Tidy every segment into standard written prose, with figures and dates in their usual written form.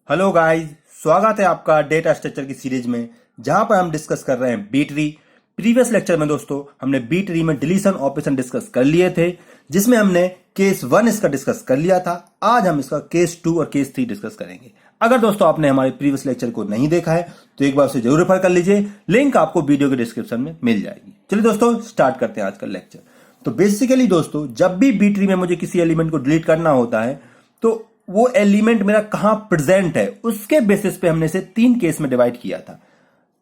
Hello guys, स्वागत है आपका डेटा स्ट्रक्चर की सीरीज में, जहां पर हम डिस्कस कर रहे हैं बी ट्री। प्रीवियस लेक्चर में दोस्तों हमने बी ट्री में डिलीशन ऑपरेशन डिस्कस कर लिए थे, जिसमें हमने केस 1 इसका डिस्कस कर लिया था। आज हम इसका केस 2 और केस 3 डिस्कस करेंगे। अगर दोस्तों आपने हमारे प्रीवियस लेक्चर को नहीं देखा है तो एक बार उसे जरूर रेफर कर लीजिए, लिंक आपको वीडियो के डिस्क्रिप्शन में मिल जाएगी। चलिए दोस्तों स्टार्ट करते हैं आज का लेक्चर। तो बेसिकली दोस्तों, जब भी बी ट्री में मुझे किसी एलिमेंट को डिलीट करना होता है तो वो एलिमेंट मेरा कहां प्रेजेंट है, उसके बेसिस पे हमने इसे 3 केस में डिवाइड किया था।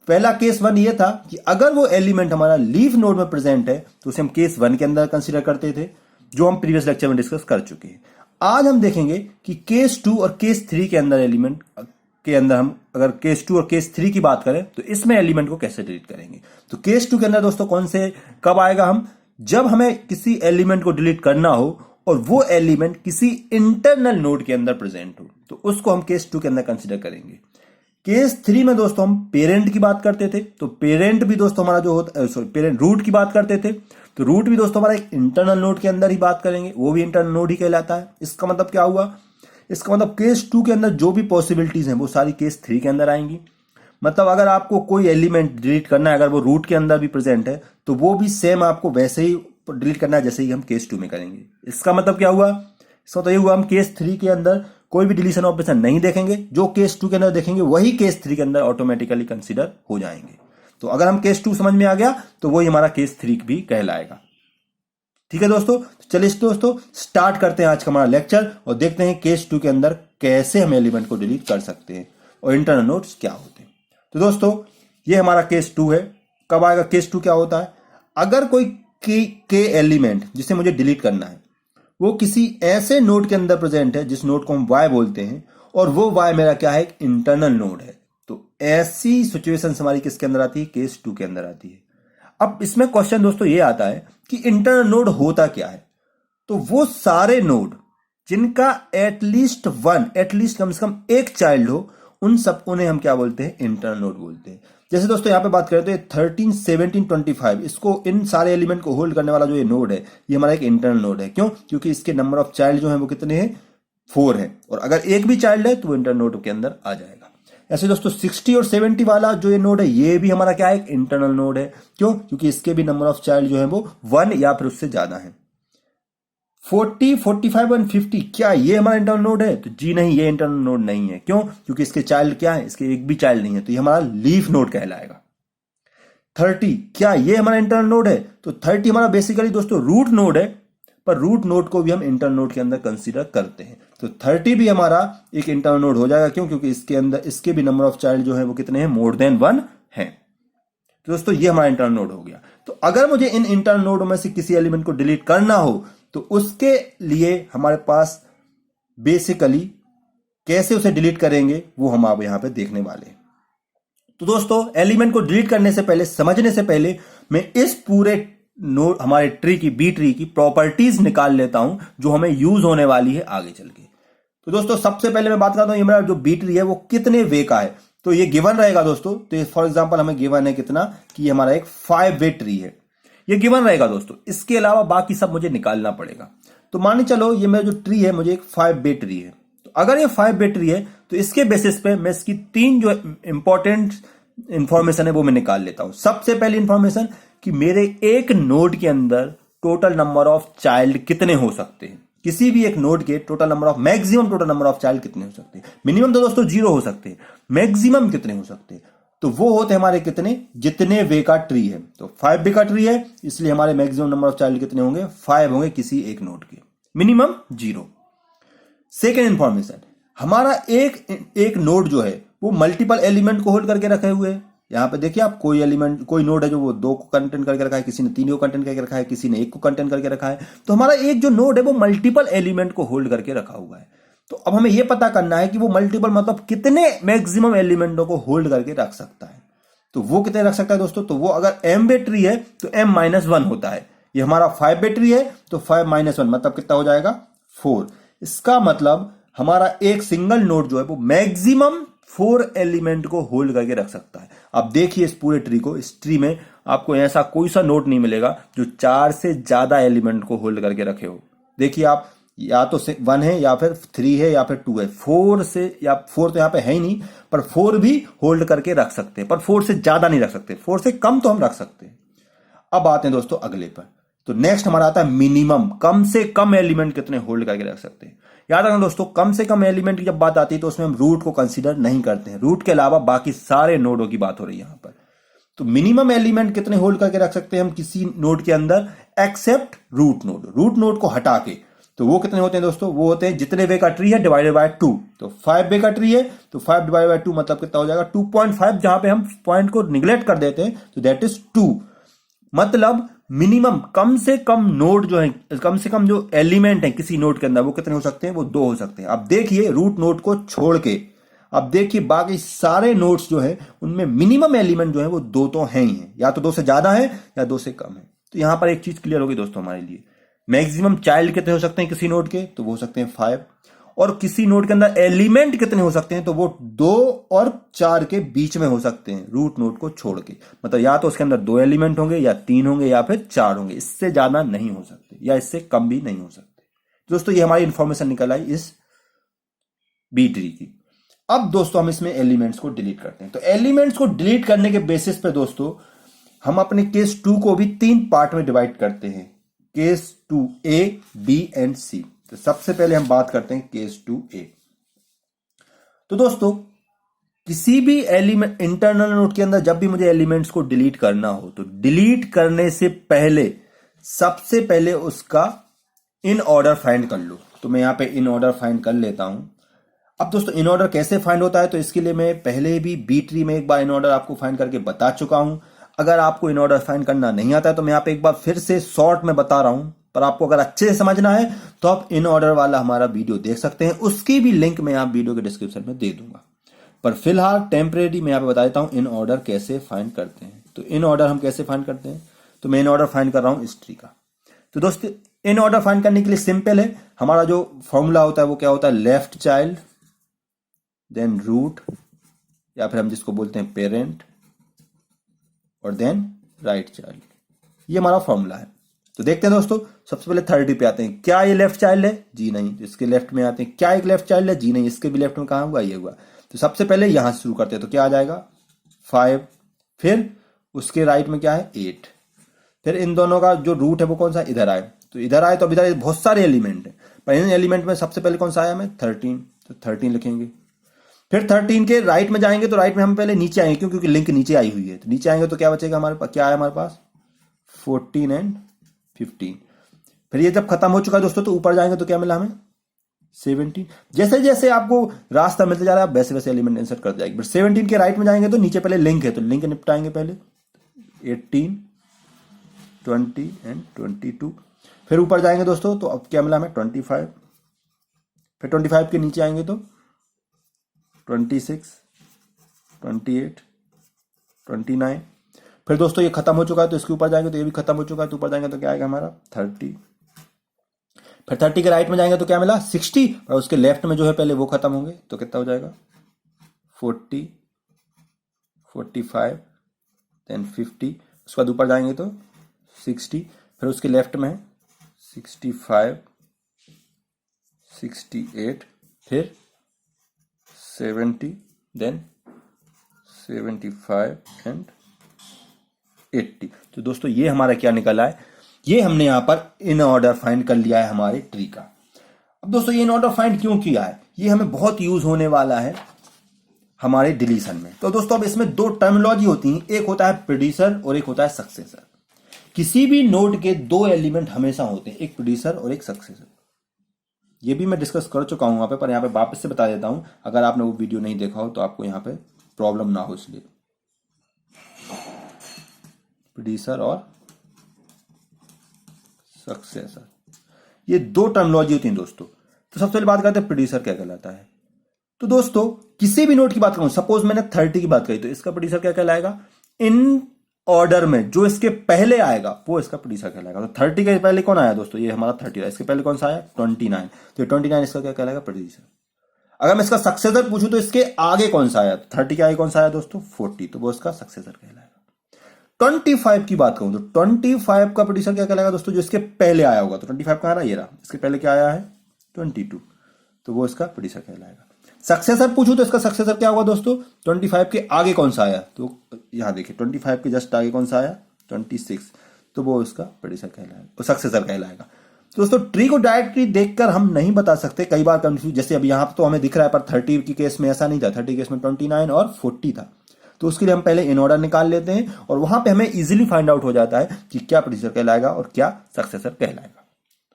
पहला केस 1 ये था कि अगर वो एलिमेंट हमारा लीफ नोड में प्रेजेंट है तो उसे हम केस 1 के अंदर कंसीडर करते थे, जो हम प्रीवियस लेक्चर में डिस्कस कर चुके हैं। आज हम देखेंगे कि केस 2 और केस 3 के अंदर एलिमेंट के अंदर हम अगर केस 2 और केस 3 की बात करें तो इसमें एलिमेंट को कैसे डिलीट करेंगे। तो केस 2 के अंदर दोस्तों कौन से कब आएगा, हम जब हमें किसी एलिमेंट को डिलीट करना हो और वो एलिमेंट किसी इंटरनल नोड के अंदर प्रेजेंट हो, तो उसको हम केस 2 के अंदर कंसीडर करेंगे। केस 3 में दोस्तों हम पेरेंट की बात करते थे, तो पेरेंट भी दोस्तों हमारा जो होता पेरेंट रूट की बात करते थे, तो रूट भी दोस्तों हमारा एक इंटरनल नोड के अंदर ही बात करेंगे, वो भी इंटरनल नोड ही कहलाता है। इसका मतलब क्या हुआ, इसका मतलब केस 2 के अंदर जो भी पॉसिबिलिटीज हैं वो सारी केस 3 के अंदर आएंगी। मतलब अगर आपको कोई एलिमेंट डिलीट करना है, अगर वो रूट के अंदर भी प्रेजेंट है, तो वो भी सेम आपको वैसे ही डिलीट करना है जैसे ही हम केस 2 में करेंगे। इसका मतलब क्या हुआ, इसका मतलब ये हुआ हम केस 3 के अंदर कोई भी डिलीशन ऑपरेशन नहीं देखेंगे, जो केस 2 के अंदर देखेंगे वही केस 3 के अंदर ऑटोमेटिकली कंसीडर हो जाएंगे। तो अगर हम केस 2 समझ में आ गया तो वही हमारा केस 3 भी कहलाएगा। ठीक है दोस्तों, चलिए दोस्तों स्टार्ट करते हैं आज का हमारा लेक्चर और देखते हैं केस 2 के अंदर कैसे हम एलिमेंट को डिलीट कर सकते हैं और इंटरनल नोड्स क्या होते हैं। तो दोस्तों ये हमारा केस 2 है। कब आएगा केस 2, क्या होता है, अगर कोई के एलिमेंट जिसे मुझे डिलीट करना है वो किसी ऐसे नोड के अंदर प्रेजेंट है जिस नोड को हम y बोलते हैं, और वो y मेरा क्या है, एक इंटरनल नोड है, तो ऐसी सिचुएशन हमारी किसके अंदर आती है, केस 2 के अंदर आती है। अब इसमें क्वेश्चन दोस्तों ये आता है कि इंटरनल नोड होता क्या है। तो वो सारे नोड जिनका एटलीस्ट कम से कम एक चाइल्ड हो, उन सब उन्हें हम क्या बोलते हैं, इंटरनल नोड बोलते हैं। जैसे दोस्तों यहाँ पे बात करें तो ये 13, 17, 25, इसको इन सारे एलिमेंट को होल्ड करने वाला जो ये नोड है, ये हमारा एक इंटरनल नोड है। क्यों, क्योंकि इसके नंबर ऑफ चाइल्ड जो है वो कितने हैं, 4 है, और अगर एक भी चाइल्ड है तो वो इंटरनल नोड के अंदर आ जाएगा। ऐसे दोस्तों 60 और 70 वाला जो ये नोड है, ये भी हमारा क्या है, एक इंटरनल नोड है। क्यों, क्योंकि इसके भी नंबर ऑफ चाइल्ड जो है वो 1 या फिर उससे ज्यादा है। 40, 45 और 50, क्या ये हमारा इंटरनल नोड है, तो जी नहीं, ये इंटरनल नोड नहीं है। क्यों, क्योंकि इसके चाइल्ड क्या है, इसके एक भी चाइल्ड नहीं है, तो ये हमारा लीफ नोड कहलाएगा। 30, क्या ये हमारा इंटरनल नोड है, तो 30 हमारा बेसिकली दोस्तों रूट नोड है, पर रूट नोड को भी हम इंटरनल नोड के अंदर कंसीडर करते हैं, तो 30 भी हमारा एक इंटरनल नोड हो जाएगा। क्यों, क्योंकि इसके अंदर इसके भी नंबर ऑफ चाइल्ड जो है वो कितने हैं, मोर देन 1 है। तो दोस्तों ये हमारा इंटरनल नोड हो गया। तो अगर मुझे इन इंटरनल नोड में से किसी एलिमेंट को डिलीट करना हो तो उसके लिए हमारे पास बेसिकली कैसे उसे डिलीट करेंगे वो हम आप यहां पे देखने वाले हैं। तो दोस्तों एलिमेंट को डिलीट करने से पहले, समझने से पहले, मैं इस पूरे नोड हमारे ट्री की, बी ट्री की प्रॉपर्टीज निकाल लेता हूं जो हमें यूज होने वाली है आगे चल के। तो दोस्तों सबसे पहले मैं बात करता हूं, ये मेरा जो बी ट्री है वो कितने वे का है। तो ये गिवन रहेगा दोस्तों, तो फॉर एग्जाम्पल हमें गिवन है कितना, कि ये हमारा एक 5 वे ट्री है, ये गिवन रहेगा दोस्तों। इसके अलावा बाकी सब मुझे निकालना पड़ेगा। तो मान चलो ये मेरा जो ट्री है मुझे एक 5 वे ट्री है, तो अगर ये 5 वे ट्री है तो इसके बेसिस पे मैं इसकी 3 जो इंपॉर्टेंट इंफॉर्मेशन है वो मैं निकाल लेता हूं। सबसे पहली इंफॉर्मेशन कि मेरे एक नोड के अंदर टोटल नंबर ऑफ चाइल्ड कितने हो सकते हैं, किसी भी एक नोड के total number of, maximum total number of child कितने हो सकते हैं। मिनिमम तो दोस्तों 0 हो सकते हैं, मैक्सिमम कितने हो सकते हैं, तो वो होते हैं हमारे कितने, जितने वे का ट्री है। तो 5 वे का ट्री है, इसलिए हमारे मैक्सिमम नंबर ऑफ चाइल्ड कितने होंगे, 5 होंगे किसी एक नोड के, मिनिमम 0। सेकेंड इंफॉर्मेशन, हमारा एक नोड जो है वो मल्टीपल एलिमेंट को होल्ड करके रखे हुए है। यहां पे देखिए आप, कोई एलिमेंट, कोई नोड है जो वो 2 को कंटेंट करके रखा है, किसी ने 3 को कंटेंट करके रखा है, किसी ने 1 को कंटेंट करके रखा है। तो हमारा एक जो नोड है वो मल्टीपल एलिमेंट को होल्ड करके रखा हुआ है। तो अब हमें यह पता करना है कि वो मल्टीपल मतलब कितने मैक्सिमम एलिमेंटों को होल्ड करके रख सकता है। तो वो कितने रख सकता है दोस्तों, तो वो अगर m वे ट्री है तो m-1 होता है। ये हमारा 5 वे ट्री है तो 5-1 मतलब कितना हो जाएगा, 4। इसका मतलब हमारा एक सिंगल नोड जो है वो मैक्सिमम 4 एलिमेंट को होल्ड करके रख सकता है। अब देखिए इस पूरे ट्री को, इस ट्री में आपको ऐसा कोई सा नोड नहीं मिलेगा जो 4 से ज्यादा एलिमेंट को होल्ड करके रखे हो। देखिए आप, या तो 1 है या फिर 3 है या फिर 2 है। 4 से या 4 तो यहाँ पे है ही नहीं, पर 4 भी होल्ड करके रख सकते हैं, पर 4 से ज्यादा नहीं रख सकते, 4 से कम तो हम रख सकते हैं। अब आते हैं दोस्तों अगले पर। तो नेक्स्ट हमारा आता है मिनिमम, कम से कम एलिमेंट कितने होल्ड करके रख सकते हैं। याद रखना दोस्तों, कम से कम एलिमेंट की जब बात आती है तो उसमें हम रूट को कंसीडर नहीं करते हैं, रूट के अलावा बाकी सारे नोडों की बात हो रही है यहां पर। तो मिनिमम एलिमेंट कितने होल्ड करके रख सकते हैं हम किसी नोड के अंदर, except root node, root node को हटा के। तो वो कितने होते हैं दोस्तों, वो होते हैं जितने वे का ट्री है डिवाइडेड बाय 2। तो 5 वे का ट्री है तो 5 डिवाइडेड बाय 2 मतलब कितना हो जाएगा 2.5। जहां पे हम पॉइंट को निगलेक्ट कर देते हैं तो दैट इज 2। मतलब मिनिमम कम से कम नोड जो है, कम से कम जो एलिमेंट है किसी नोड के अंदर वो कितने हो सकते हैं, वो 2 हो सकते हैं। अब देखिए रूट नोड को छोड़ के, अब देखिए बाकी सारे नोड्स जो है उनमें मिनिमम एलिमेंट जो है वो 2 तो है ही है, या तो 2 से ज्यादा है या 2 से कम है। तो यहां पर एक चीज क्लियर होगी दोस्तों हमारे लिए, मैक्सिमम चाइल्ड कितने हो सकते हैं किसी नोड के, तो वो हो सकते हैं 5। और किसी नोड के अंदर एलिमेंट कितने हो सकते हैं, तो वो 2 और 4 के बीच में हो सकते हैं रूट नोड को छोड़ के। मतलब या तो उसके अंदर 2 एलिमेंट होंगे या 3 होंगे या फिर 4 होंगे, इससे ज्यादा नहीं हो सकते या इससे कम भी नहीं हो सकते। दोस्तों ये हमारी इंफॉर्मेशन निकल आई इस बी ट्री की। अब दोस्तों हम इसमें एलिमेंट्स को डिलीट करते हैं। तो एलिमेंट्स को डिलीट करने के बेसिस पे दोस्तों हम अपने केस 2 को भी 3 पार्ट में डिवाइड करते हैं, केस 2 ए, बी एंड सी। तो सबसे पहले हम बात करते हैं केस 2 ए। तो दोस्तों किसी भी एलिमेंट इंटरनल नोड के अंदर जब भी मुझे एलिमेंट्स को डिलीट करना हो तो डिलीट करने से पहले सबसे पहले उसका इन ऑर्डर फाइंड कर लो। तो मैं यहां पे इन ऑर्डर फाइंड कर लेता हूं। अब दोस्तों इन ऑर्डर कैसे फाइंड होता है, तो इसके लिए मैं पहले भी बी ट्री में एक बार इन ऑर्डर आपको फाइंड करके बता चुका हूं। अगर आपको इन ऑर्डर फाइंड करना नहीं आता है तो मैं यहाँ पे एक बार फिर से शॉर्ट में बता रहा हूं, पर आपको अगर अच्छे से समझना है तो आप इन ऑर्डर वाला हमारा वीडियो देख सकते हैं, उसकी भी लिंक मैं आप वीडियो के डिस्क्रिप्शन में दे दूंगा। पर फिलहाल टेम्परेरी मैं यहाँ पे बता देता हूं इन ऑर्डर कैसे फाइंड करते हैं। तो इन ऑर्डर हम कैसे फाइंड करते हैं, तो मैं इन ऑर्डर फाइंड कर रहा हूं इस ट्री का। तो दोस्तों इन ऑर्डर फाइंड करने के लिए सिंपल है, हमारा जो फॉर्मूला होता है वो क्या होता है, लेफ्ट चाइल्ड देन रूट, या फिर हम जिसको बोलते हैं पेरेंट, और देन राइट चाइल्ड। ये हमारा फॉर्मूला है। तो देखते हैं दोस्तों, सबसे पहले 30 पे आते हैं। क्या ये लेफ्ट चाइल्ड है, जी नहीं। इसके लेफ्ट में आते हैं, क्या एक लेफ्ट चाइल्ड है, जी नहीं। इसके भी लेफ्ट में कहां हुआ, ये हुआ। तो सबसे पहले यहां से शुरू करते हैं, तो क्या आ जाएगा 5, फिर उसके राइट में क्या है 8, फिर इन दोनों का जो रूट है वो कौन सा, इधर आए। तो इधर आए तो इधर बहुत सारे एलिमेंट है, पर इन एलिमेंट में सबसे पहले कौन सा आया हमें 13, तो 13 लिखेंगे। फिर 13 के राइट में जाएंगे तो राइट में हम पहले नीचे आएंगे, क्योंकि लिंक नीचे आई हुई है। तो नीचे आएंगे तो क्या बचेगा हमारे पास, क्या है हमारे पास 14 एंड 15। फिर ये जब खत्म हो चुका है दोस्तों तो ऊपर जाएंगे तो क्या मिला हमें 17। जैसे जैसे आपको रास्ता मिलता जा रहा है वैसे वैसे एलिमेंट इंसर्ट कर जाएगी। फिर 17 के राइट में जाएंगे तो नीचे पहले लिंक है, तो लिंक निपटाएंगे पहले 18, 20 एंड 22। फिर ऊपर जाएंगे दोस्तों तो अब क्या मिला हमें 25। फिर 25 के नीचे आएंगे तो 26, 28, 29। फिर दोस्तों ये खत्म हो चुका है तो इसके ऊपर जाएंगे तो ये भी खत्म हो चुका है, तो ऊपर जाएंगे तो क्या आएगा हमारा 30। फिर 30 के राइट में जाएंगे तो क्या मिला 60, और उसके लेफ्ट में जो है पहले वो खत्म होंगे तो कितना हो जाएगा 40, 45 देन 50। उसके बाद ऊपर जाएंगे तो 60, फिर उसके लेफ्ट में 65, 68, फिर 70 देन 75 एंड 80। तो दोस्तों ये हमारा क्या निकला है, ये हमने यहां पर इन ऑर्डर फाइंड कर लिया है हमारे ट्री का। अब दोस्तों ये इन ऑर्डर फाइंड क्यों किया है, ये हमें बहुत यूज होने वाला है हमारे डिलीशन में। तो दोस्तों अब इसमें 2 टर्मिनोलॉजी होती हैं, एक होता है प्रेडिसर और एक होता है सक्सेसर। किसी भी नोड के 2 एलिमेंट हमेशा होते हैं, एक प्रेडिसर और एक सक्सेसर। ये भी मैं डिस्कस कर चुका हूं वहां पे, पर यहां पे वापस से बता देता हूं, अगर आपने वो वीडियो नहीं देखा हो तो आपको यहां पे प्रॉब्लम ना हो इसलिए। प्रेडिसर और सक्सेसर, ये 2 टर्मिनोलॉजी होती हैं दोस्तों। तो सबसे पहले बात करते हैं प्रेडिसर क्या कहलाता है। तो दोस्तों किसी भी नोड की बात करूं, सपोज मैंने 30 की बात करी, तो इसका प्रेडिसर क्या कहलाएगा, इन ऑर्डर में जो इसके पहले आएगा वो इसका प्रेडिसर कहलाएगा। तो 30 के पहले कौन आया दोस्तों, ये हमारा 30 है। इसके पहले कौन सा आया 29, तो 29 इसका क्या कहलाएगा प्रेडिसर। अगर मैं इसका सक्सेसर पूछूं तो इसके आगे कौन सा आया, 30 के आगे कौन सा आया दोस्तों 40, तो वो इसका सक्सेसर कहलाएगा। 25 की बात करूं तो 25 का प्रेडिसर क्या कहलाएगा दोस्तों, जो इसके पहले आया होगा। तो 25 कहां रहा, ये रहा। इसके पहले क्या आया है 22, तो वो इसका प्रोड्यूसर कहलाएगा। सक्सेसर पूछूं तो इसका सक्सेसर क्या होगा दोस्तों, 25 के आगे कौन सा आया, तो यहां देखिए 25 के जस्ट आगे कौन सा आया, 26, तो वो इसका प्रोड्यूसर कहलाएगा, वो सक्सेसर कहलाएगा। तो दोस्तों ट्री को डायरेक्टली देखकर हम नहीं बता सकते, कई बार कंफ्यूज, जैसे अभी यहां तो हमें दिख रहा है, पर 30 की केस में ऐसा नहीं था, 30 केस में 29 और 40 था। तो उसके लिए हम पहले इन ऑर्डर निकाल लेते हैं और वहां पे हमें इजीली फाइंड आउट हो जाता है कि क्या प्रोड्यूसर कहलाएगा और क्या सक्सेसर कहलाएगा।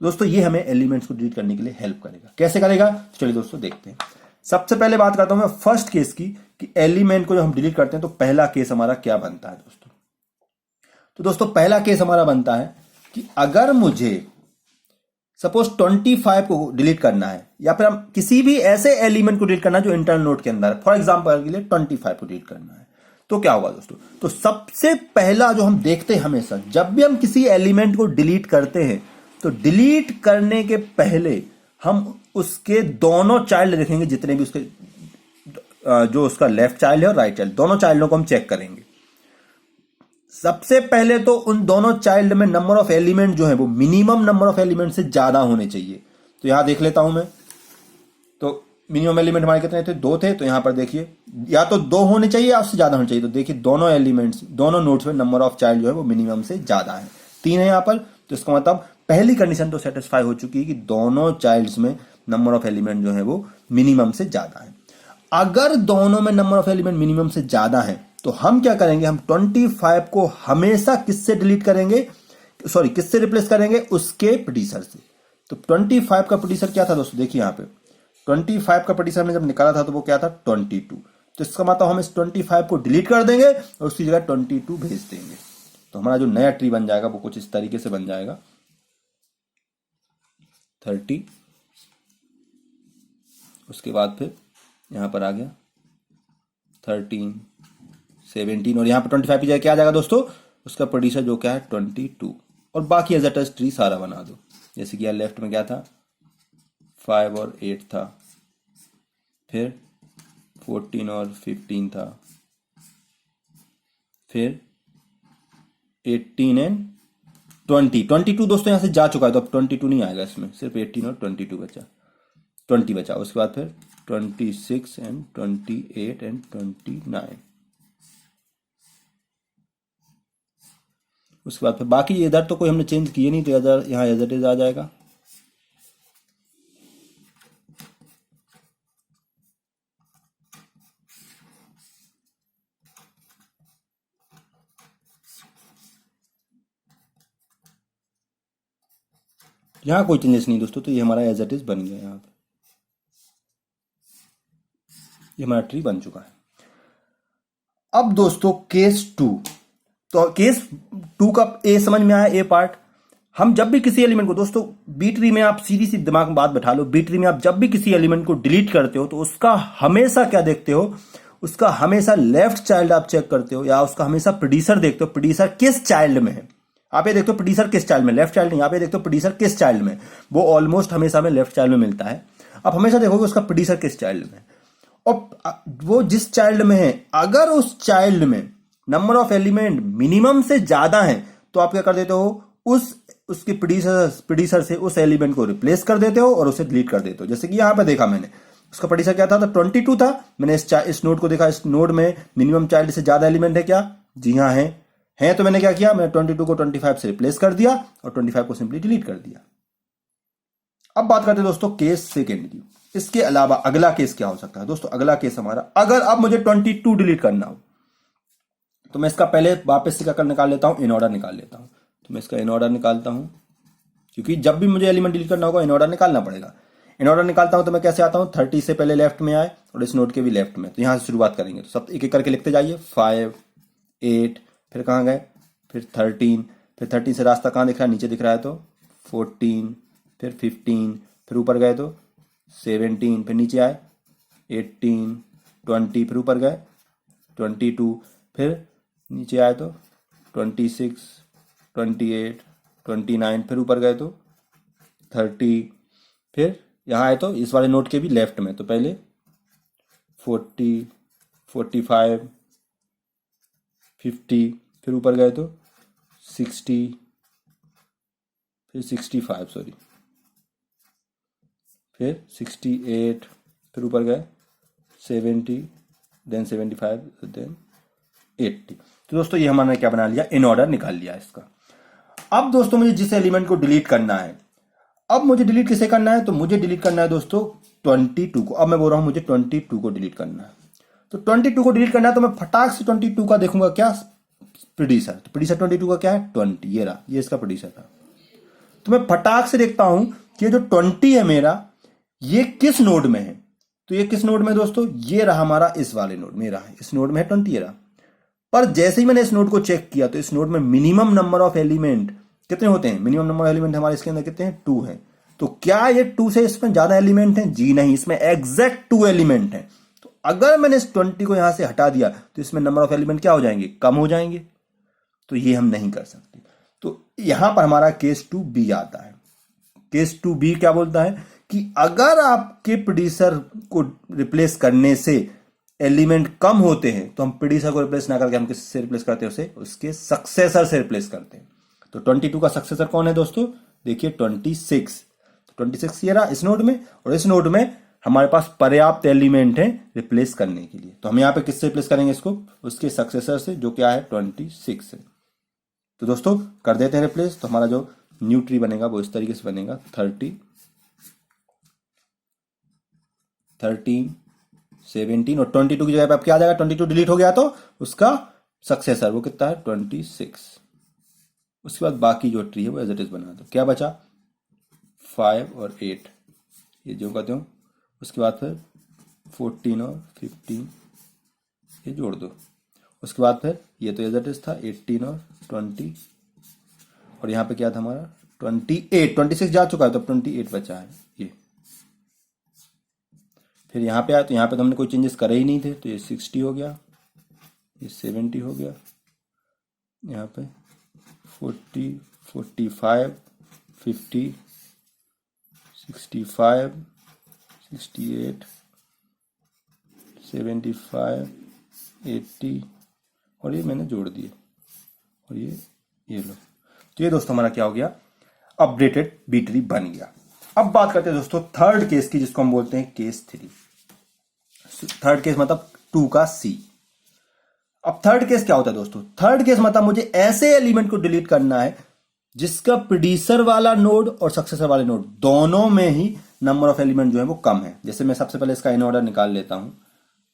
दोस्तों ये हमें एलिमेंट्स को डिलीट करने के लिए हेल्प करेगा। कैसे करेगा, चलिए दोस्तों देखते हैं। सबसे पहले बात करता हूं मैं फर्स्ट केस की, कि एलिमेंट को जब हम डिलीट करते हैं तो पहला केस हमारा क्या बनता है दोस्तों। तो दोस्तों पहला केस हमारा बनता है कि अगर मुझे सपोज 25 को डिलीट करना है, या फिर हम किसी भी ऐसे एलिमेंट को डिलीट करना है जो इंटरनल नोड के अंदर है, फॉर एग्जांपल के लिए 25 को डिलीट करना है, तो क्या होगा दोस्तों। तो सबसे पहला जो हम देखते हैं हमेशा जब भी हम किसी एलिमेंट को डिलीट करते हैं, तो डिलीट करने के पहले हम उसके दोनों चाइल्ड देखेंगे, जितने भी उसके जो उसका लेफ्ट चाइल्ड है और राइट चाइल्ड, दोनों चाइल्डों को हम चेक करेंगे। सबसे पहले तो उन दोनों चाइल्ड में नंबर ऑफ एलिमेंट जो है वो मिनिमम नंबर ऑफ एलिमेंट से ज्यादा होने चाहिए। तो यहां देख लेता हूं मैं, तो मिनिमम एलिमेंट हमारे कितने थे, 2 थे। तो यहां पर देखिए या तो 2 होने चाहिए या उससे ज्यादा होने चाहिए। तो देखिए दोनों एलिमेंट्स, दोनों नोड्स में नंबर ऑफ चाइल्ड जो है वो मिनिमम से ज्यादा है, 3 है यहां पर। तो इसका मतलब पहली कंडीशन तो सेटिस्फाई हो चुकी है कि दोनों चाइल्ड्स में नंबर ऑफ एलिमेंट जो है वो मिनिमम से ज्यादा है। अगर दोनों में नंबर ऑफ एलिमेंट मिनिमम से ज्यादा है तो हम क्या करेंगे, हम 25 को हमेशा किससे डिलीट करेंगे, सॉरी किससे रिप्लेस करेंगे, उसके प्रोड्यूसर से। तो 25 का प्रोड्यूसर क्या था दोस्तों, देखिए यहां पे 25 का प्रोड्यूसर ने जब निकाला था तो वो क्या था, 22। तो इसका मतलब हम इस 25 को डिलीट कर देंगे और उसकी जगह 22 भेज देंगे। तो हमारा जो नया ट्री बन जाएगा वो कुछ इस तरीके से बन जाएगा, 30, उसके बाद फिर यहां पर आ गया 13, 17 और यहां पर 25 की जगह क्या आ जाएगा दोस्तों, उसका प्रोड्यूसर जो क्या है 22, और बाकी एज इट इज ट्री सारा बना दो। जैसे कि यार लेफ्ट में क्या था, 5 और 8 था, फिर 14 और 15 था, फिर 18 एंड 20, 22 दोस्तों यहां से जा चुका है, तो अब 22 नहीं आएगा इसमें, सिर्फ 18 और 22 बचा, 20 बचा। उसके बाद फिर 26 एंड 28 एंड 29, उसके बाद फिर बाकी इधर तो कोई हमने चेंज किए नहीं, तो इधर यहाँ एज इट इज आ जाएगा। यहाँ कोई चेंजेस नहीं दोस्तों, तो ये हमारा एज इट इज बन गया। यहाँ पे ये हमारा ट्री बन चुका है। अब दोस्तों केस 2, तो केस 2 का ए समझ में आया, ए पार्ट। हम जब भी किसी एलिमेंट को दोस्तों बी ट्री में, आप सीधी सी दिमाग में बात बैठा लो, बी ट्री में आप जब भी किसी एलिमेंट को डिलीट करते हो तो उसका हमेशा क्या देखते हो, उसका हमेशा लेफ्ट चाइल्ड आप चेक करते हो, या उसका हमेशा प्रोड्यूसर देखते हो, प्रोड्यूसर किस चाइल्ड में है। आप ये देखते हो प्रोड्यूसर किस चाइल्ड में, लेफ्ट चाइल्ड नहीं, आप ये देखते हो प्रोड्यूसर किस चाइल्ड में, वो ऑलमोस्ट हमेशा में लेफ्ट चाइल्ड में मिलता है। आप हमेशा देखोगे उसका प्रोड्यूसर किस चाइल्ड में, और वो जिस चाइल्ड में है अगर उस चाइल्ड में नंबर ऑफ एलिमेंट मिनिमम से ज्यादा है तो आप क्या कर देते हो, उसके प्रोड्यूसर से उस एलिमेंट को रिप्लेस कर देते हो और उसे डिलीट कर देते हो। जैसे कि यहां पे देखा मैंने, उसका प्रोड्यूसर क्या था, तो 22 था। मैंने इस नोड को देखा, इस नोड में मिनिमम चाइल्ड से ज्यादा एलिमेंट है क्या, जी हाँ है। तो मैंने क्या किया, मैंने 22 को 25 से रिप्लेस कर दिया और 25 को सिंपली डिलीट कर दिया। अब बात करते हैं दोस्तों केस सेकेंड की। इसके अलावा अगला केस क्या हो सकता है दोस्तों, अगला केस हमारा, अगर अब मुझे 22 डिलीट करना हो तो मैं इसका पहले वापस से क्या कर निकाल लेता हूं, इन ऑर्डर निकाल लेता हूं। तो मैं इसका इन ऑर्डर निकालता हूं, क्योंकि जब भी मुझे एलिमेंट डिलीट करना होगा इन ऑर्डर निकालना पड़ेगा। इन ऑर्डर निकालता हूं तो मैं कैसे आता हूं, 30 से पहले लेफ्ट में आए और इस नोड के भी लेफ्ट में। तो यहां से शुरुआत करेंगे, तो सब एक एक करके लिखते जाइए, 5, 8, फिर कहां गए, फिर 13, फिर 13 से रास्ता कहां दिख रहा है, नीचे दिख रहा है, तो 14, फिर 15, फिर ऊपर गए तो 17, फिर नीचे आए 18, 20, फिर ऊपर गए 22, फिर नीचे आए तो 26, 28, 29, फिर ऊपर गए तो 30, फिर यहाँ आए तो इस वाले नोट के भी लेफ्ट में, तो पहले 40, 45, 50, फिर ऊपर गए तो 60, फिर 65, सॉरी, फिर 68, फिर ऊपर गए 70, देन 75, देन 80। तो दोस्तों ये हमारा क्या बना लिया, इन ऑर्डर निकाल लिया इसका। अब दोस्तों मुझे जिस एलिमेंट को डिलीट करना है, अब मुझे डिलीट किसे करना है, तो मुझे डिलीट करना है दोस्तों 22 को। अब मैं बोल रहा हूं मुझे 22 को डिलीट करना है। तो 22 को डिलीट करना है तो मैं फटाक से 22 का देखूंगा क्या प्रोड्यूसर। तो प्रोड्यूसर 22 का क्या है 20, ये रहा, ये इसका प्रोड्यूसर था। तो मैं फटाक से देखता हूं कि जो 20 है मेरा, ये किस नोड में है। तो ये किस नोड में दोस्तों, ये रहा हमारा इस वाले नोड में, रहा इस नोड में है 20, ये रहा। पर जैसे ही मैंने इस नोड को चेक किया तो इस नोड में मिनिमम नंबर ऑफ एलिमेंट कितने होते हैं, मिनिमम नंबर ऑफ एलिमेंट हमारे इसके अंदर कितने हैं, 2 है। तो क्या ये 2 से इसमें ज्यादा एलिमेंट हैं, जी नहीं, इसमें एग्जैक्ट 2 एलिमेंट हैं। तो अगर मैंने इस 20 को यहां से हटा दिया तो इसमें नंबर ऑफ एलिमेंट क्या हो जाएंगे, कम हो जाएंगे। तो ये हम नहीं कर सकते। तो यहां पर हमारा केस 2B आता है। केस 2B क्या बोलता है कि अगर आपके प्रोड्यूसर को रिप्लेस करने से एलिमेंट कम होते हैं तो हम प्रोड्यूसर को रिप्लेस ना करके हम किससे रिप्लेस करते हैं, उसे उसके सक्सेसर से रिप्लेस करते हैं। तो 22 का सक्सेसर कौन है दोस्तों, देखिए 26। तो 26 ये रहा इस नोड में, और इस नोड में हमारे पास पर्याप्त एलिमेंट है रिप्लेस करने के लिए। तो हम यहां पे किससे रिप्लेस करेंगे इसको, उसके सक्सेसर से, जो क्या है 26 है। तो दोस्तों कर देते हैं रिप्लेस। तो हमारा जो न्यू ट्री बनेगा वो इस तरीके से बनेगा, 30, 13, 17 और 22 की जगह पे अब क्या आ जाएगा, 22 डिलीट हो गया तो उसका सक्सेसर वो कितना है 26। उसके बाद बाकी जो ट्री है वो एज इट इज बना दो। क्या बचा 5 और 8, ये जो कहते हो। उसके बाद फिर 14 और 15 ये जोड़ दो। उसके बाद फिर ये तो एज इट इज था 18 और 20, और यहाँ पे क्या था हमारा 28, 26 जा चुका है तो 28 बचा है ये। फिर यहाँ पे आया तो यहाँ पे तो हमने कोई चेंजेस करे ही नहीं थे, तो ये 60 हो गया, ये 70 हो गया, यहाँ पे 40, 45, 50, 65, 68, 75, 80 और ये मैंने जोड़ दिए, और ये लो। तो ये दोस्तों हमारा क्या हो गया, अपडेटेड बी ट्री बन गया। अब बात करते हैं दोस्तों थर्ड केस की, जिसको हम बोलते हैं केस 3। थर्ड केस मतलब 2 का C। अब थर्ड केस क्या होता है दोस्तों, थर्ड केस मतलब मुझे ऐसे एलिमेंट को डिलीट करना है जिसका प्रोड्यूसर वाला नोड और सक्सेसर वाले नोड दोनों में ही नंबर ऑफ एलिमेंट जो है वो कम है। जैसे मैं सबसे पहले इसका इन ऑर्डर निकाल लेता हूं।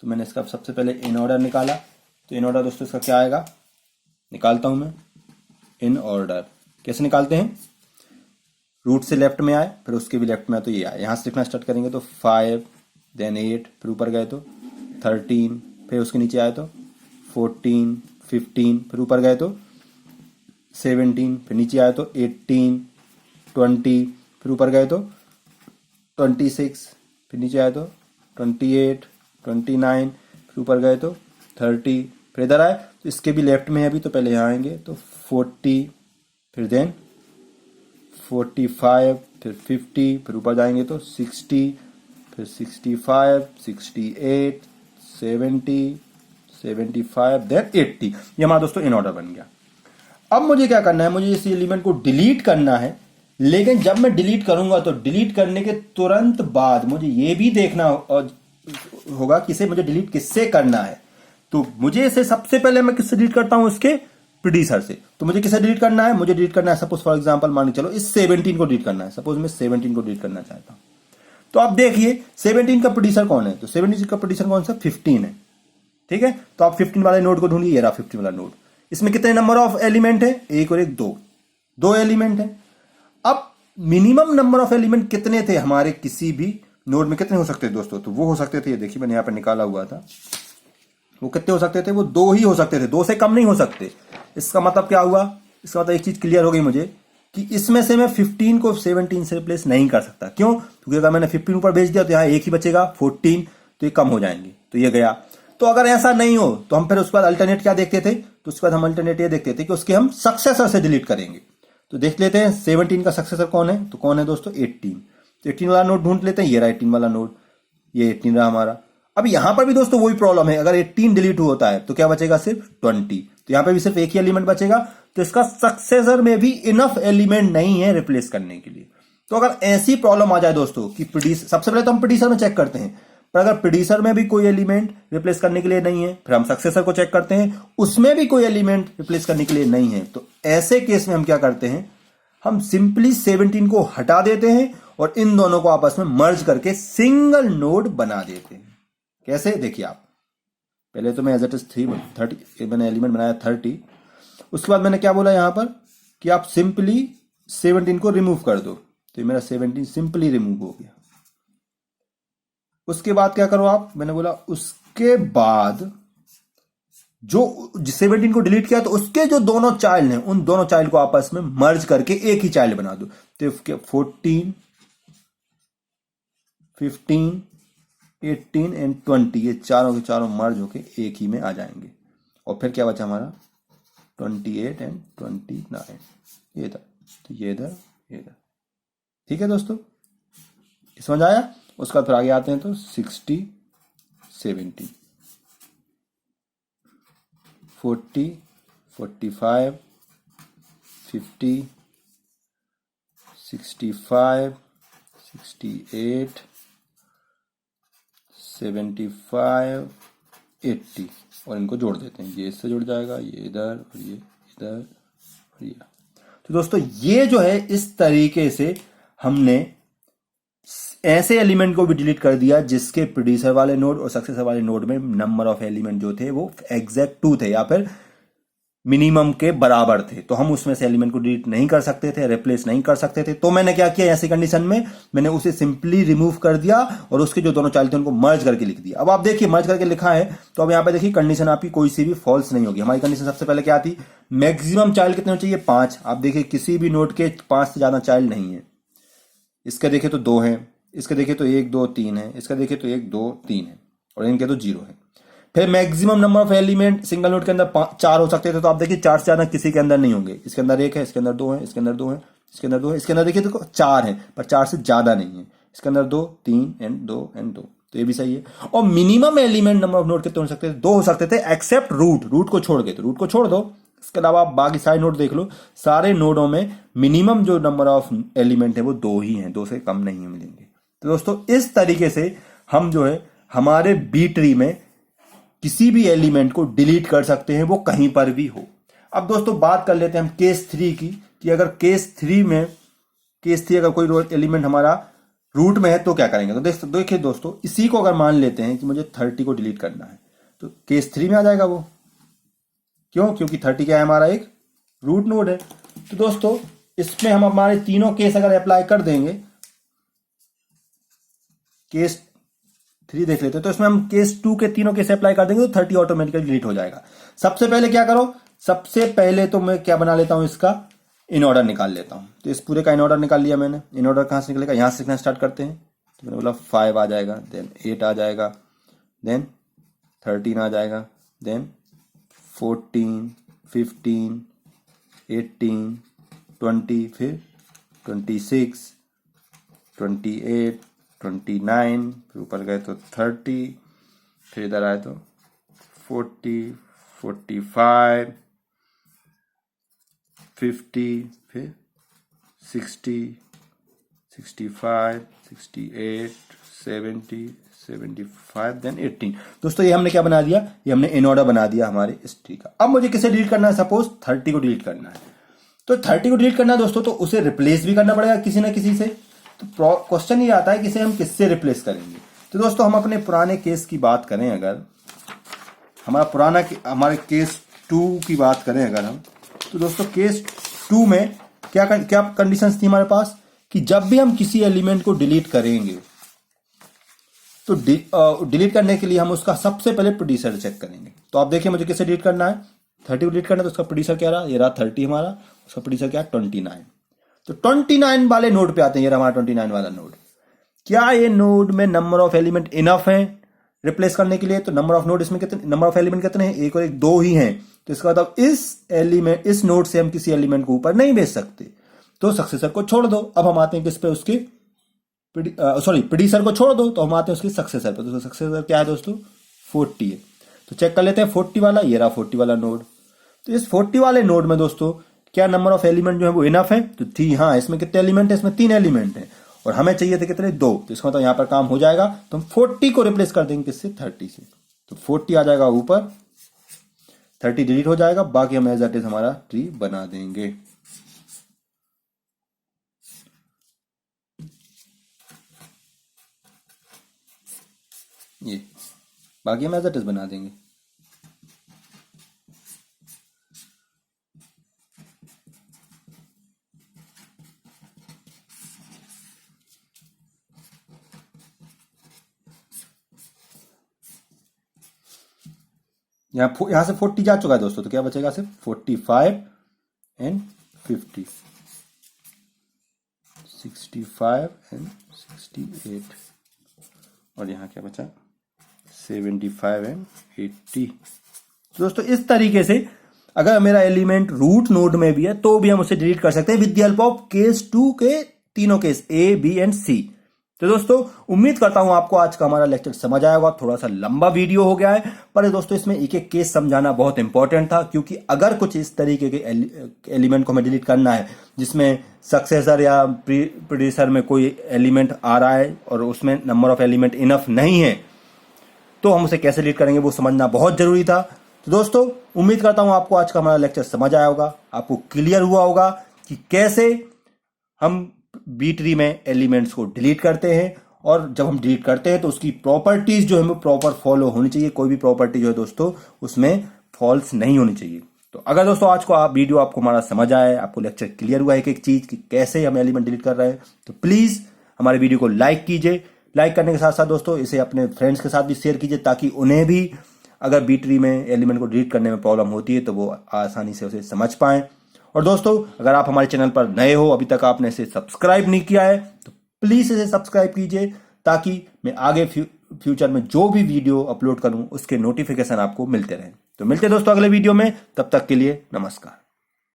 तो मैंने इसका सबसे पहले इन ऑर्डर निकाला, तो इन ऑर्डर दोस्तों इसका क्या आएगा, निकालता हूं मैं इन ऑर्डर। कैसे निकालते हैं, रूट से लेफ्ट में आए, फिर उसके भी लेफ्ट में आए तो ये आए। यहां से लिखना स्टार्ट करेंगे तो 5, देन 8, फिर ऊपर गए तो 13, फिर उसके नीचे आए तो 14, 15, फिर ऊपर गए तो 17, फिर नीचे आए तो 18, 20, फिर ऊपर गए तो 26, फिर नीचे आए तो 28, 29, फिर ऊपर गए तो 30, फिर इधर आए तो इसके भी लेफ्ट में है अभी, तो पहले यहाँ आएंगे तो 40, फिर देन 45, फिर 50, फिर ऊपर जाएंगे तो 60, फिर 65, 68, 70, 75, देन 80। ये हमारा दोस्तों इन ऑर्डर बन गया। अब मुझे क्या करना है, मुझे इस एलिमेंट को डिलीट करना है, लेकिन जब मैं डिलीट करूंगा तो डिलीट करने के तुरंत बाद मुझे ये भी देखना होगा कि इसे मुझे डिलीट किससे करना है। तो मुझे इसे सबसे पहले मैं किससे डिलीट करता हूं, इसके प्रोड्यूसर से। तो मुझे किसे डिलीट करना है, मुझे डिलीट करना है सपोज फॉर एग्जांपल मान चलो इस 17 को डिलीट करना है। सपोज मैं 17 को डिलीट करना चाहता हूं, तो आप देखिए 17 का प्रोड्यूसर कौन है, तो 17 का प्रोड्यूसर कौन सा 15 है, ठीक है। तो आप 15 वाले नोड को ढूंढिए, ये रहा 15 वाला नोड। इसमें कितने नंबर ऑफ एलिमेंट है, एक और एक, दो एलिमेंट है। अब मिनिमम नंबर ऑफ एलिमेंट कितने थे हमारे किसी भी नोड में, कितने हो सकते थे दोस्तों, तो वो हो सकते थे, ये देखिए मैंने यहां पर निकाला हुआ था, वो कितने हो सकते थे, वो 2 ही हो सकते थे, 2 से कम नहीं हो सकते। इसका मतलब क्या हुआ, इसका मतलब एक चीज क्लियर हो गई मुझे कि इसमें से मैं 15 को 17 से रिप्लेस नहीं कर सकता। क्यों, क्योंकि अगर मैंने 15 ऊपर भेज दिया तो यहां एक ही बचेगा 14, तो ये कम हो जाएंगे, तो ये गया। तो अगर ऐसा नहीं हो तो हम फिर उसके बाद अल्टरनेट क्या देखते थे, तो उसके बाद हम अल्टरनेट ये देखते थे कि उसके हम सक्सेसर से डिलीट करेंगे। तो देख लेते हैं 17 का सक्सेसर कौन है, तो कौन है दोस्तों 18। तो 18 वाला नोड ढूंढ लेते हैं, ये रहा 18 वाला नोड, ये 18 रहा हमारा। अब यहां पर भी दोस्तों वही प्रॉब्लम है, अगर 18 डिलीट होता है तो क्या बचेगा, सिर्फ 20। तो यहां पे भी सिर्फ एक ही एलिमेंट बचेगा, तो इसका सक्सेसर में भी इनफ एलिमेंट नहीं है रिप्लेस करने के लिए। तो अगर ऐसी प्रॉब्लम आ जाए दोस्तों कि प्रोड्यूसर, सबसे पहले तो हम प्रोड्यूसर में चेक करते हैं, पर अगर प्रोड्यूसर में भी कोई एलिमेंट रिप्लेस करने के लिए नहीं है, फिर हम सक्सेसर को चेक करते हैं, उसमें भी कोई एलिमेंट रिप्लेस करने के लिए नहीं है, तो ऐसे केस में हम क्या करते हैं, हम सिंपली 17 को हटा देते हैं और इन दोनों को आपस में मर्ज करके सिंगल नोड बना देते हैं। कैसे, देखिए आप, पहले तो मैं एज इट इज 30 मैंने एलिमेंट बनाया 30, उसके बाद मैंने क्या बोला यहां पर कि आप सिंपली 17 को रिमूव कर दो, तो मेरा 17 सिंपली रिमूव हो गया। उसके बाद क्या करो आप, मैंने बोला उसके बाद जो 17 को डिलीट किया तो उसके जो दोनों चाइल्ड हैं उन दोनों चाइल्ड को आपस में मर्ज करके एक ही चाइल्ड बना दो, तो 14, 15, 18 एंड 20 ये चारों के चारों मर्ज होके एक ही में आ जाएंगे। और फिर क्या बचा हमारा 28 एंड 29, ये था, तो ये इधर ये इधर। ठीक है दोस्तों, समझ आया। उसका फिर आगे आते हैं तो 60, 70, 40, 45, 50, 65, 68, 75, 80 और इनको जोड़ देते हैं, ये इससे जुड़ जाएगा, ये इधर और ये इधर और ये। तो दोस्तों ये जो है इस तरीके से हमने ऐसे एलिमेंट को भी डिलीट कर दिया जिसके प्रोड्यूसर वाले नोड और सक्सेसर वाले नोड में नंबर ऑफ एलिमेंट जो थे वो एग्जैक्ट 2 थे या फिर मिनिमम के बराबर थे, तो हम उसमें से एलिमेंट को डिलीट नहीं कर सकते थे, रिप्लेस नहीं कर सकते थे। तो मैंने क्या किया, ऐसी कंडीशन में मैंने उसे सिंपली रिमूव कर दिया और उसके जो दोनों चाइल्ड थे उनको मर्ज करके लिख दिया। अब आप देखिए मर्ज करके लिखा है, तो अब यहां पे देखिए कंडीशन आपकी कोई सी भी फॉल्स नहीं होगी। हमारी कंडीशन सबसे पहले क्या थी, मैक्सिमम चाइल्ड कितने होने चाहिए, 5। आप देखिए किसी भी नोड के 5 से ज्यादा चाइल्ड नहीं है। इसका देखे तो 2 है, इसका देखे तो 1 2 3 है, इसका देखे तो 1 2 3 है और इनके तो 0 है। फिर maximum number of element single node के अंदर 4 हो सकते थे, तो आप देखिए 4 से ज्यादा किसी के अंदर नहीं होंगे। इसके अंदर 1 है, इसके अंदर 2 है, इसके अंदर 2 है, इसके अंदर 2 है, इसके अंदर देखिए तो 4 है पर 4 से ज्यादा नहीं है। इसके अंदर 2 3 एंड 2 एंड 2, तो ये भी सही है। और minimum element number of node कितने हो सकते थे, 2 हो सकते थे एक्सेप्ट रूट को छोड़ के, तो रूट को छोड़ दो। इसके अलावा आप बाकी सारे नोड देख लो, सारे नोडों में मिनिमम जो नंबर ऑफ एलिमेंट है वो 2 ही है, 2 से कम नहीं मिलेंगे। तो दोस्तों इस तरीके से हम जो है हमारे बी ट्री में किसी भी एलिमेंट को डिलीट कर सकते हैं, वो कहीं पर भी हो। अब दोस्तों बात कर लेते हैं हम केस 3 की, कि अगर केस 3 अगर कोई एलिमेंट हमारा रूट में है तो क्या करेंगे। तो देखिए दोस्तों, इसी को अगर मान लेते हैं कि मुझे 30 को डिलीट करना है, तो केस 3 में आ जाएगा वो। क्यों, क्योंकि 30 क्या है, हमारा एक रूट नोड है। तो दोस्तों इसमें हम हमारे तीनों केस अगर अप्लाई कर देंगे, केस 3 देख लेते हैं, तो इसमें हम केस 2 के तीनों केस अप्लाई कर देंगे तो 30 ऑटोमेटिकली डिलीट हो जाएगा। सबसे पहले क्या करो, सबसे पहले तो मैं क्या बना लेता हूं, इसका इन ऑर्डर निकाल लेता हूं। तो इस पूरे का इन ऑर्डर निकाल लिया मैंने। इन ऑर्डर कहां से निकलेगा, यहां से लिखना स्टार्ट करते हैं। तो मैंने बोला 5 आ जाएगा, देन 8 आ जाएगा, देन 13 आ जाएगा, देन 14 15 18 20, फिर 26 28 29, फिर ऊपर गए तो 30, फिर इधर आए तो 40 45 50, फिर 60 65 68 70 75, देन 18। दोस्तों ये हमने क्या बना दिया, ये हमने इन ऑर्डर बना दिया हमारे इस ट्री का। अब मुझे किसे डिलीट करना है, सपोज 30 को डिलीट करना है। तो 30 को डिलीट करना है दोस्तों, तो उसे रिप्लेस भी करना पड़ेगा किसी ना किसी से। तो क्वेश्चन ये आता है कि इसे हम किससे रिप्लेस करेंगे। तो दोस्तों हम अपने पुराने केस की बात करें, अगर हमारे केस 2 की बात करें अगर हम, तो दोस्तों केस 2 में क्या कंडीशंस थी हमारे पास, कि जब भी हम किसी एलिमेंट को डिलीट करेंगे तो डिलीट करने के लिए हम उसका सबसे पहले प्रोड्यूसर चेक करेंगे। तो आप देखिए मुझे किसे डिलीट करना है, 30 को डिलीट करना है, तो उसका प्रोड्यूसर क्या रहा, ये रहा 30 हमारा, उसका प्रोड्यूसर क्या है 29। तो 29 वाले नोड पे आते हैं, ये हमारा 29 वाला नोड। क्या ये नोड में नंबर ऑफ एलिमेंट इनफ है रिप्लेस करने के लिए? तो नंबर ऑफ नोड इसमें कितने, नंबर ऑफ एलिमेंट कितने हैं, 1 और 1 2 ही हैं। तो इसका मतलब इस नोड से हम किसी एलिमेंट को ऊपर नहीं भेज सकते, तो सक्सेसर को छोड़ दो। अब हम आते हैं किस पे, उसके प्रोड्यूसर को छोड़ दो, तो हम आते हैं उसके सक्सेसर पे। तो सक्सेसर क्या है दोस्तों, 40 है। तो चेक कर लेते हैं 40 वाला, ये रहा 40 वाला नोड। तो इस 40 वाले नोड में दोस्तों क्या नंबर ऑफ एलिमेंट जो है वो इनफ है? तो थी, हाँ इसमें कितने एलिमेंट है? इसमें 3 एलिमेंट है और हमें चाहिए थे कितने? 2। तो इसका मतलब यहां पर काम हो जाएगा। तो हम 40 को रिप्लेस कर देंगे किससे? 30 से। तो 40 आ जाएगा ऊपर, 30 डिलीट हो जाएगा, बाकी हम एज इट इज हमारा ट्री बना देंगे। ये बाकी हम एज इट इज बना देंगे। यहां से 40 जा चुका है दोस्तों, तो क्या बचेगा? सिर्फ 45 एंड 50, 65 एंड 68, और यहां क्या बचा? 75 एंड 80। तो दोस्तों इस तरीके से अगर मेरा एलिमेंट रूट नोड में भी है तो भी हम उसे डिलीट कर सकते हैं with the help of case 2 के तीनों case A, B and C। तो दोस्तों उम्मीद करता हूं आपको आज का हमारा लेक्चर समझ आया होगा। थोड़ा सा लंबा वीडियो हो गया है, पर दोस्तों इसमें एक एक केस समझाना बहुत इंपॉर्टेंट था, क्योंकि अगर कुछ इस तरीके के एलिमेंट को हमें डिलीट करना है जिसमें सक्सेसर या प्रीडिसेसर में कोई एलिमेंट आ रहा है और उसमें नंबर ऑफ एलिमेंट इनफ नहीं है, तो हम उसे कैसे डिलीट करेंगे वो समझना बहुत जरूरी था। तो दोस्तों उम्मीद करता हूं आपको आज का हमारा लेक्चर समझ आया होगा, आपको क्लियर हुआ होगा कि कैसे हम बी ट्री में एलिमेंट्स को डिलीट करते हैं, और जब हम डिलीट करते हैं तो उसकी प्रॉपर्टीज जो है प्रॉपर फॉलो होनी चाहिए। कोई भी प्रॉपर्टी जो है दोस्तों उसमें फॉल्स नहीं होनी चाहिए। तो अगर दोस्तों आज को वीडियो आपको हमारा समझ आया है, आपको लेक्चर क्लियर हुआ है एक एक चीज कि कैसे हम एलिमेंट डिलीट कर रहे हैं, तो प्लीज हमारे वीडियो को लाइक कीजिए। लाइक करने के साथ साथ दोस्तों इसे अपने फ्रेंड्स के साथ भी शेयर कीजिए, ताकि उन्हें भी अगर बी ट्री में एलिमेंट को डिलीट करने में प्रॉब्लम होती है तो वो आसानी से उसे समझ पाएं। और दोस्तों अगर आप हमारे चैनल पर नए हो, अभी तक आपने इसे सब्सक्राइब नहीं किया है, तो प्लीज इसे सब्सक्राइब कीजिए, ताकि मैं आगे फ्यूचर में जो भी वीडियो अपलोड करूं उसके नोटिफिकेशन आपको मिलते रहें। तो मिलते हैं दोस्तों अगले वीडियो में, तब तक के लिए नमस्कार।